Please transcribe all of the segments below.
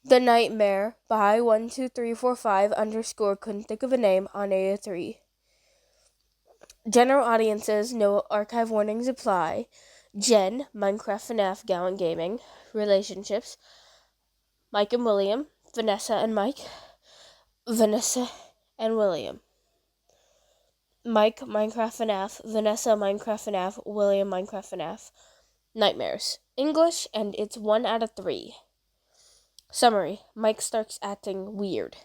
The Nightmare by 12345 underscore couldn't think of a name on A3. General audiences, no archive warnings apply. Jen, Minecraft FNAF Gallant Gaming. Relationships, Mike and William, Vanessa and Mike, Vanessa and William. Mike, Minecraft FNAF, Vanessa, Minecraft FNAF, William, Minecraft FNAF. Nightmares. English, and it's 1 out of 3. Summary. Mike starts acting weird.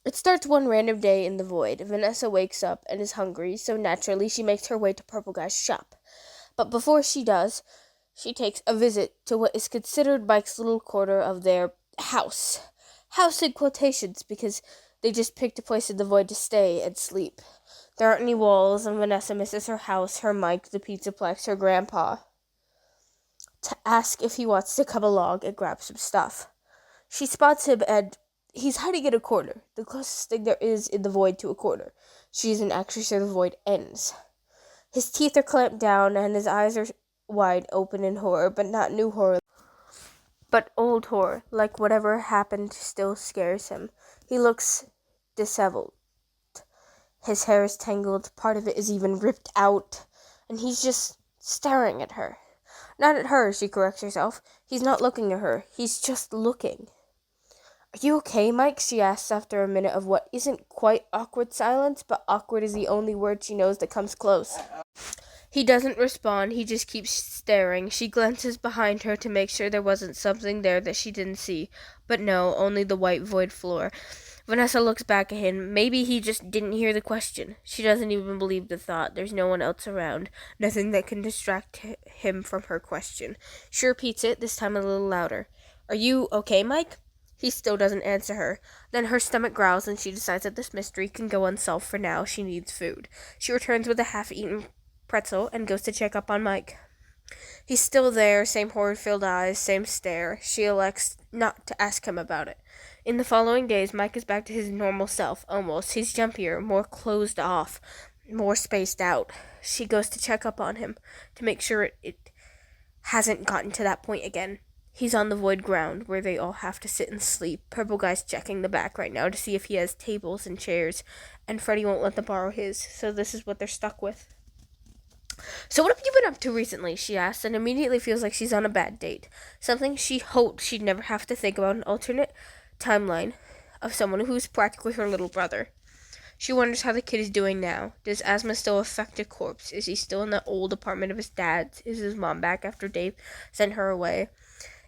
It starts one random day in the void. Vanessa wakes up and is hungry, so naturally she makes her way to Purple Guy's shop. But before she does, she takes a visit to what is considered Mike's little corner of their house. House in quotations, because they just picked a place in the void to stay and sleep. There aren't any walls, and Vanessa misses her house, her Mike, the pizzaplex, her grandpa, to ask if he wants to come along and grab some stuff. She spots him, and he's hiding in a corner, the closest thing there is in the void to a corner. She isn't actually sure the void ends. His teeth are clamped down, and his eyes are wide open in horror, but not new horror, but old horror, like whatever happened still scares him. He looks disheveled. His hair is tangled, part of it is even ripped out, and he's just staring at her. Not at her, she corrects herself. He's not looking at her. He's just looking. Are you okay, Mike? She asks after a minute of what isn't quite awkward silence, but awkward is the only word she knows that comes close. He doesn't respond. He just keeps staring. She glances behind her to make sure there wasn't something there that she didn't see. But no, only the white void floor. Vanessa looks back at him. Maybe he just didn't hear the question. She doesn't even believe the thought. There's no one else around. Nothing that can distract him from her question. She repeats it, this time a little louder. Are you okay, Mike? He still doesn't answer her. Then her stomach growls and she decides that this mystery can go unsolved for now. She needs food. She returns with a half-eaten pretzel and goes to check up on Mike. He's still there, same horror-filled eyes, same stare. She elects not to ask him about it. In the following days, Mike is back to his normal self, almost. He's jumpier, more closed off, more spaced out. She goes to check up on him, to make sure it hasn't gotten to that point again. He's on the void ground, where they all have to sit and sleep. Purple Guy's checking the back right now to see if he has tables and chairs, and Freddy won't let them borrow his, so this is what they're stuck with. So what have you been up to recently, she asks, and immediately feels like she's on a bad date. Something she hoped she'd never have to think about, an alternate timeline of someone who's practically her little brother. She wonders how the kid is doing now. Does asthma still affect a corpse? Is he still in that old apartment of his dad's? Is his mom back after Dave sent her away?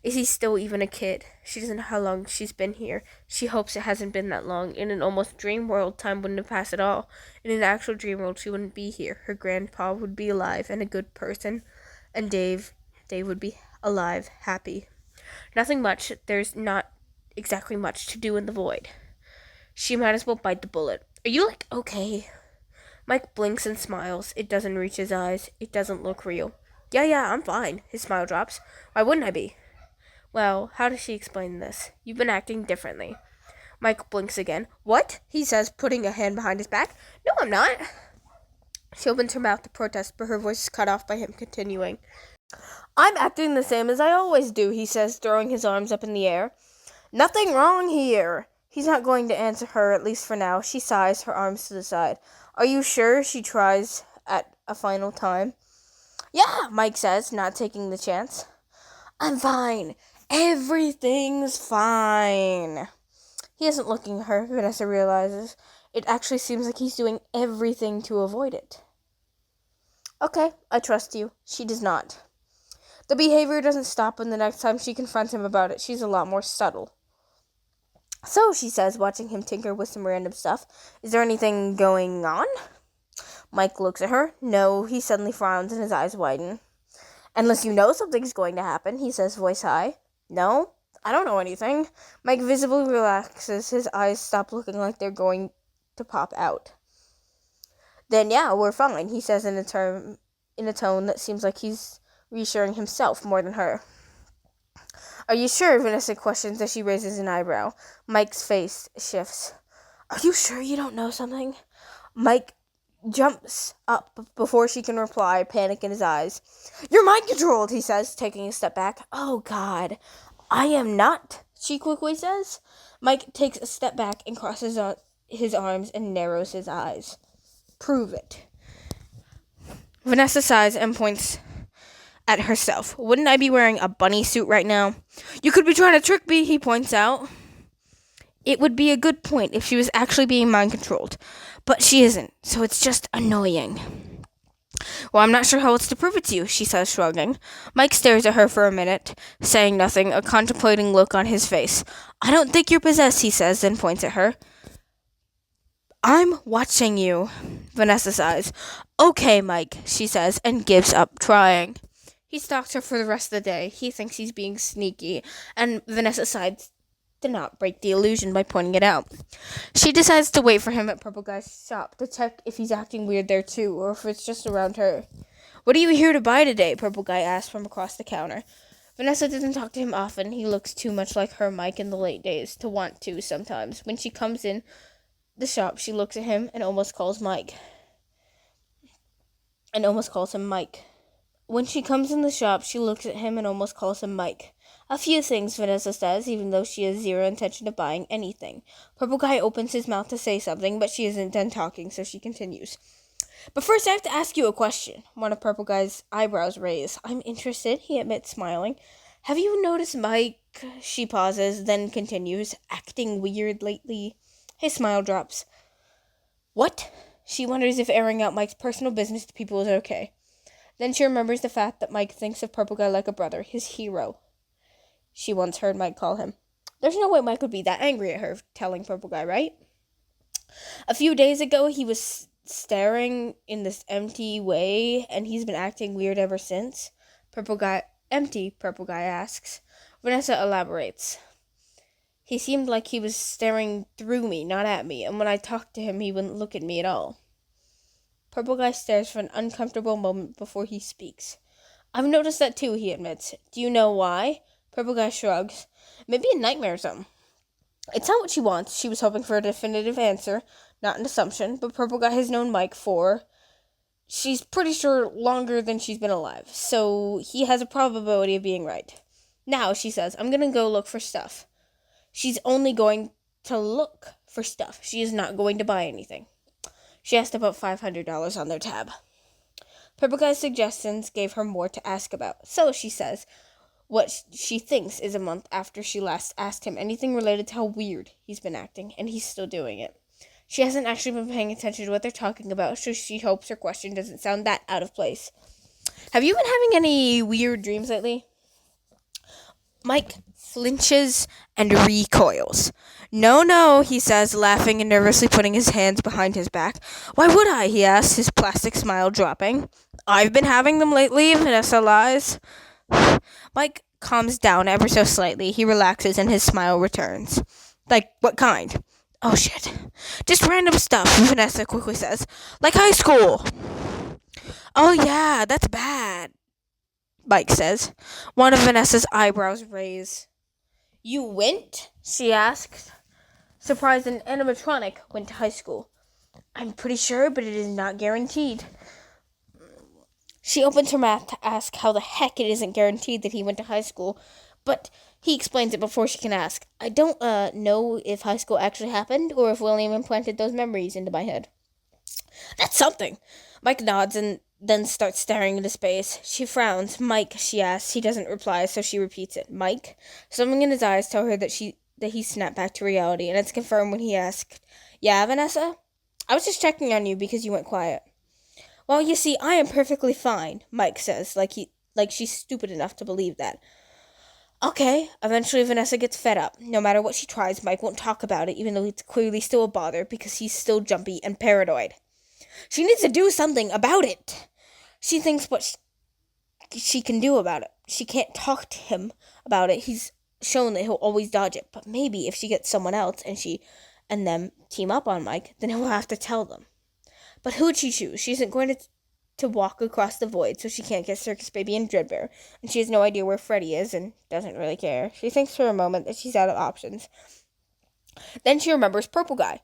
Is he still even a kid? She doesn't know how long she's been here. She hopes it hasn't been that long. In an almost dream world, time wouldn't have passed at all. In an actual dream world, she wouldn't be here. Her grandpa would be alive and a good person. And Dave would be alive, happy. Nothing much. There's not exactly much to do in the void. She might as well bite the bullet. Are you, okay? Mike blinks and smiles. It doesn't reach his eyes. It doesn't look real. Yeah, I'm fine. His smile drops. Why wouldn't I be? Well, how does she explain this? You've been acting differently. Mike blinks again. What? He says, putting a hand behind his back. No, I'm not. She opens her mouth to protest, but her voice is cut off by him continuing. I'm acting the same as I always do, he says, throwing his arms up in the air. Nothing wrong here. He's not going to answer her, at least for now. She sighs, her arms to the side. Are you sure? She tries at a final time. Yeah, Mike says, not taking the chance. I'm fine. Everything's fine. He isn't looking at her, Vanessa realizes. It actually seems like he's doing everything to avoid it. Okay, I trust you. She does not. The behavior doesn't stop, and the next time she confronts him about it, she's a lot more subtle. So, she says, watching him tinker with some random stuff, is there anything going on? Mike looks at her. No, he suddenly frowns and his eyes widen. Unless you know something's going to happen, he says, voice high. No, I don't know anything. Mike visibly relaxes. His eyes stop looking like they're going to pop out. Then yeah, we're fine, he says in a tone that seems like he's reassuring himself more than her. Are you sure? Vanessa questions as she raises an eyebrow. Mike's face shifts. Are you sure you don't know something? Mike jumps up before she can reply, panic in his eyes. You're mind-controlled, he says, taking a step back. Oh, God. I am not, she quickly says. Mike takes a step back and crosses his arms and narrows his eyes. Prove it. Vanessa sighs and points at herself. Wouldn't I be wearing a bunny suit right now? You could be trying to trick me, he points out. It would be a good point if she was actually being mind-controlled, but she isn't, so it's just annoying. Well, I'm not sure how else to prove it to you, she says, shrugging. Mike stares at her for a minute, saying nothing, a contemplating look on his face. I don't think you're possessed, he says, then points at her. I'm watching you, Vanessa sighs. Okay, Mike, she says, and gives up trying. He stalks her for the rest of the day. He thinks he's being sneaky, and Vanessa decides to not break the illusion by pointing it out. She decides to wait for him at Purple Guy's shop to check if he's acting weird there too, or if it's just around her. What are you here to buy today? Purple Guy asks from across the counter. Vanessa doesn't talk to him often. He looks too much like her Mike in the late days to want to sometimes. When she comes in the shop, she looks at him and almost calls him Mike. When she comes in the shop, she looks at him and almost calls him Mike. A few things, Vanessa says, even though she has zero intention of buying anything. Purple Guy opens his mouth to say something, but she isn't done talking, so she continues. But first, I have to ask you a question. One of Purple Guy's eyebrows raise. I'm interested, he admits, smiling. Have you noticed Mike, she pauses, then continues, acting weird lately? His smile drops. What? She wonders if airing out Mike's personal business to people is okay. Then she remembers the fact that Mike thinks of Purple Guy like a brother, his hero. She once heard Mike call him. There's no way Mike would be that angry at her telling Purple Guy, right? A few days ago, he was staring in this empty way, and he's been acting weird ever since. Purple Guy asks. Vanessa elaborates. He seemed like he was staring through me, not at me, and when I talked to him, he wouldn't look at me at all. Purple Guy stares for an uncomfortable moment before he speaks. I've noticed that too, he admits. Do you know why? Purple Guy shrugs. Maybe a nightmare or something. It's not what she wants. She was hoping for a definitive answer, not an assumption, but Purple Guy has known Mike for, she's pretty sure, longer than she's been alive, so he has a probability of being right. Now, she says, I'm gonna go look for stuff. She's only going to look for stuff. She is not going to buy anything. She asked about $500 on their tab. Purple Guy's suggestions gave her more to ask about, so she says what she thinks is a month after she last asked him anything related to how weird he's been acting, and he's still doing it. She hasn't actually been paying attention to what they're talking about, so she hopes her question doesn't sound that out of place. Have you been having any weird dreams lately? Mike flinches and recoils. No, he says, laughing and nervously putting his hands behind his back. Why would I, he asks, his plastic smile dropping. I've been having them lately, Vanessa lies. Mike calms down ever so slightly. He relaxes and his smile returns. Like, what kind? Oh, shit. Just random stuff, Vanessa quickly says. Like high school. Oh, yeah, that's bad, Mike says. One of Vanessa's eyebrows raise. You went? She asked. Surprised an animatronic went to high school. I'm pretty sure, but it is not guaranteed. She opens her mouth to ask how the heck it isn't guaranteed that he went to high school, but he explains it before she can ask. I don't know if high school actually happened or if William implanted those memories into my head. That's something. Mike nods and then starts staring into space. She frowns. Mike, she asks. He doesn't reply, so she repeats it. Mike? Something in his eyes tell her that he snapped back to reality, and it's confirmed when he asked, Yeah, Vanessa? I was just checking on you because you went quiet. Well, you see, I am perfectly fine, Mike says, like she's stupid enough to believe that. Okay, eventually Vanessa gets fed up. No matter what she tries, Mike won't talk about it, even though it's clearly still a bother because he's still jumpy and paranoid. She needs to do something about it. She thinks what she can do about it. She can't talk to him about it. He's shown that he'll always dodge it. But maybe if she gets someone else and them team up on Mike, then he'll have to tell them. But who would she choose? She isn't going to walk across the void, so she can't get Circus Baby and Dreadbear, and she has no idea where Freddy is and doesn't really care. She thinks for a moment that she's out of options. Then she remembers Purple Guy.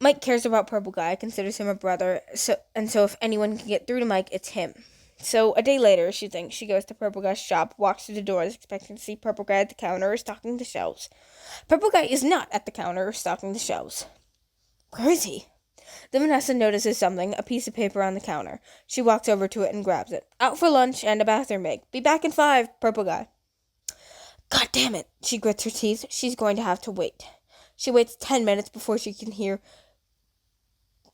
Mike cares about Purple Guy, considers him a brother, so if anyone can get through to Mike, it's him. So a day later, she thinks she goes to Purple Guy's shop, walks through the doors, expecting to see Purple Guy at the counter or stocking the shelves. Purple Guy is not at the counter or stocking the shelves. Where is he? Then Vanessa notices something, a piece of paper on the counter. She walks over to it and grabs it. Out for lunch and a bathroom break. Be back in 5, Purple Guy. God damn it, she grits her teeth. She's going to have to wait. She waits 10 minutes before she can hear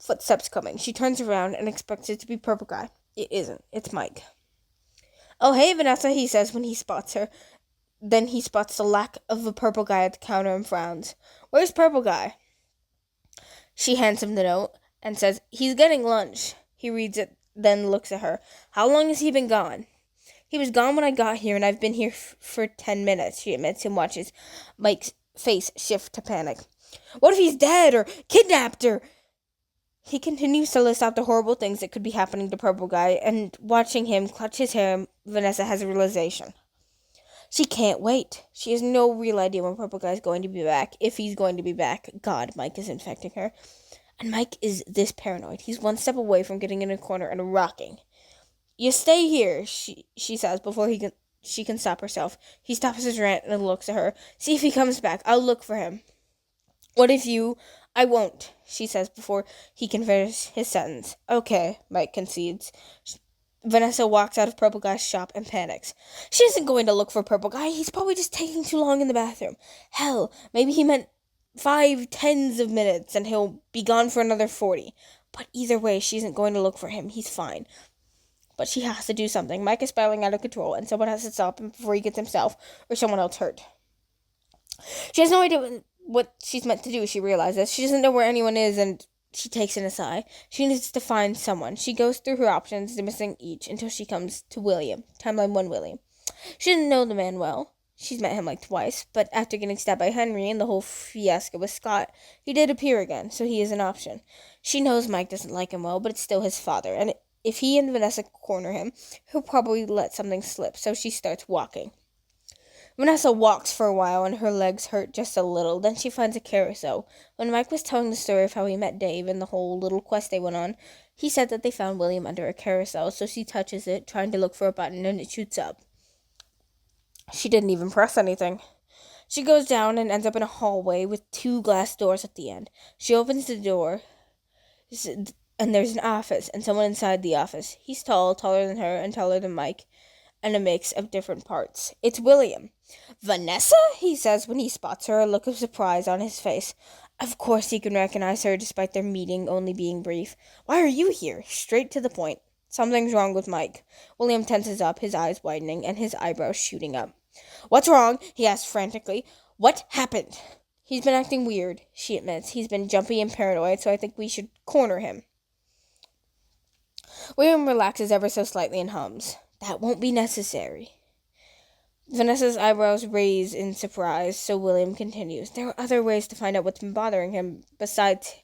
footsteps coming. She turns around and expects it to be Purple Guy. It isn't. It's Mike. Oh, hey, Vanessa, he says when he spots her. Then he spots the lack of a Purple Guy at the counter and frowns. Where's Purple Guy? She hands him the note and says, he's getting lunch. He reads it, then looks at her. How long has he been gone? He was gone when I got here, and I've been here for 10 minutes, she admits and watches Mike's face shift to panic. What if he's dead or kidnapped or... He continues to list out the horrible things that could be happening to Purple Guy, and watching him clutch his hair, Vanessa has a realization. She can't wait. She has no real idea when Purple Guy is going to be back, if he's going to be back. God, Mike is infecting her. And Mike is this paranoid. He's one step away from getting in a corner and rocking. You stay here, she says, before she can stop herself. He stops his rant and looks at her. See if he comes back. I'll look for him. What if you... I won't, she says before he can finish his sentence. Okay, Mike concedes. Vanessa walks out of Purple Guy's shop and panics. She isn't going to look for Purple Guy. He's probably just taking too long in the bathroom. Hell, maybe he meant 5 of minutes and he'll be gone for another 40. But either way, she isn't going to look for him. He's fine. But she has to do something. Mike is spiraling out of control, and someone has to stop him before he gets himself or someone else hurt. She has no idea what she's meant to do, she realizes. She doesn't know where anyone is, and she takes in a sigh. She needs to find someone. She goes through her options, dismissing each, until she comes to William. Timeline 1 William. She didn't know the man well. She's met him like twice, but after getting stabbed by Henry and the whole fiasco with Scott, he did appear again, so he is an option. She knows Mike doesn't like him well, but it's still his father, and if he and Vanessa corner him, he'll probably let something slip, so she starts walking. Vanessa walks for a while, and her legs hurt just a little. Then she finds a carousel. When Mike was telling the story of how he met Dave and the whole little quest they went on, he said that they found William under a carousel, so she touches it, trying to look for a button, and it shoots up. She didn't even press anything. She goes down and ends up in a hallway with 2 glass doors at the end. She opens the door, and there's an office, and someone inside the office. He's tall, taller than her, and taller than Mike, and a mix of different parts. It's William. Vanessa? He says when he spots her, a look of surprise on his face. Of course he can recognize her, despite their meeting only being brief. Why are you here? Straight to the point. Something's wrong with Mike. William tenses up, his eyes widening, and his eyebrows shooting up. What's wrong? He asks frantically. What happened? He's been acting weird, she admits. He's been jumpy and paranoid, so I think we should corner him. William relaxes ever so slightly and hums. That won't be necessary. Vanessa's eyebrows raise in surprise, so William continues. There are other ways to find out what's been bothering him, besides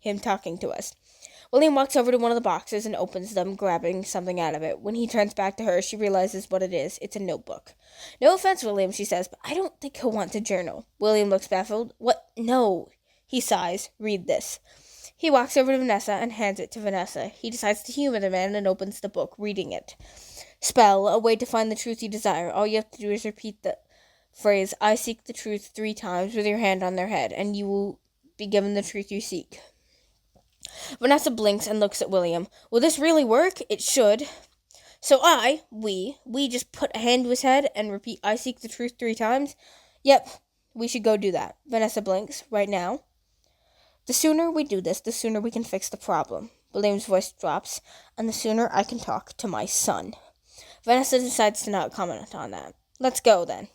him talking to us. William walks over to one of the boxes and opens them, grabbing something out of it. When he turns back to her, she realizes what it is. It's a notebook. No offense, William, she says, but I don't think he'll want to journal. William looks baffled. What? No. He sighs. Read this. He walks over to Vanessa and hands it to Vanessa. He decides to humor the man and opens the book, reading it. Spell, a way to find the truth you desire. All you have to do is repeat the phrase, I seek the truth 3 times with your hand on their head, and you will be given the truth you seek. Vanessa blinks and looks at William. Will this really work? It should. So we just put a hand to his head and repeat, I seek the truth 3 times? Yep, we should go do that. Vanessa blinks. Right now? The sooner we do this, the sooner we can fix the problem. William's voice drops, and the sooner I can talk to my son. Vanessa decides to not comment on that. Let's go, then.